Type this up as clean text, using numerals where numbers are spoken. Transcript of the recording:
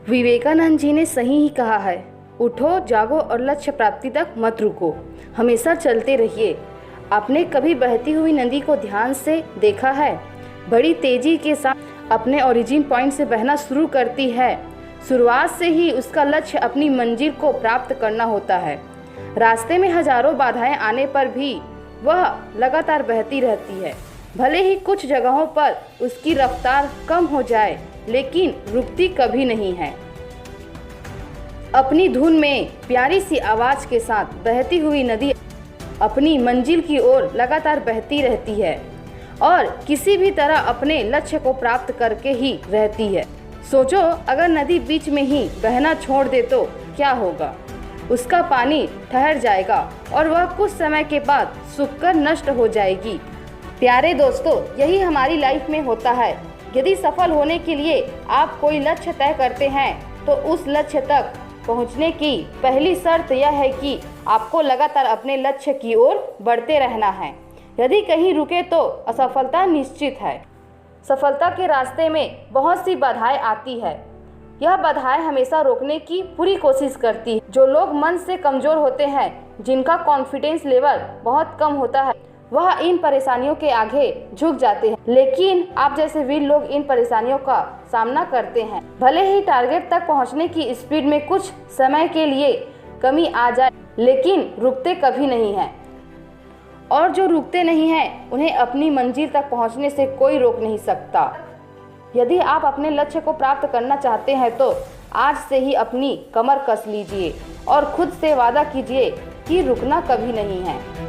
विवेकानंद जी ने सही ही कहा है, उठो जागो और लक्ष्य प्राप्ति तक मत रुको, हमेशा चलते रहिए। आपने कभी बहती हुई नदी को ध्यान से देखा है? बड़ी तेजी के साथ अपने ओरिजिन पॉइंट से बहना शुरू करती है। शुरुआत से ही उसका लक्ष्य अपनी मंजिल को प्राप्त करना होता है। रास्ते में हजारों बाधाएं आने पर भी वह लगातार बहती रहती है। भले ही कुछ जगहों पर उसकी रफ्तार कम हो जाए, लेकिन रुकती कभी नहीं है। अपनी धुन में प्यारी सी आवाज के साथ बहती हुई नदी अपनी मंजिल की ओर लगातार बहती रहती है और किसी भी तरह अपने लक्ष्य को प्राप्त करके ही रहती है। सोचो, अगर नदी बीच में ही बहना छोड़ दे तो क्या होगा? उसका पानी ठहर जाएगा और वह कुछ समय के बाद सूखकर नष्ट हो जाएगी। प्यारे दोस्तों, यही हमारी लाइफ में होता है। यदि सफल होने के लिए आप कोई लक्ष्य तय करते हैं तो उस लक्ष्य तक पहुंचने की पहली शर्त यह है कि आपको लगातार अपने लक्ष्य की ओर बढ़ते रहना है। यदि कहीं रुके तो असफलता निश्चित है। सफलता के रास्ते में बहुत सी बाधाएं आती है। यह बाधाएं हमेशा रोकने की पूरी कोशिश करती है। जो लोग मन से कमज़ोर होते हैं, जिनका कॉन्फिडेंस लेवल बहुत कम होता है, वह इन परेशानियों के आगे झुक जाते हैं। लेकिन आप जैसे वीर लोग इन परेशानियों का सामना करते हैं। भले ही टारगेट तक पहुंचने की स्पीड में कुछ समय के लिए कमी आ जाए, लेकिन रुकते कभी नहीं हैं। और जो रुकते नहीं हैं, उन्हें अपनी मंजिल तक पहुंचने से कोई रोक नहीं सकता। यदि आप अपने लक्ष्य को प्राप्त करना चाहते हैं तो आज से ही अपनी कमर कस लीजिए और खुद से वादा कीजिए कि रुकना कभी नहीं है।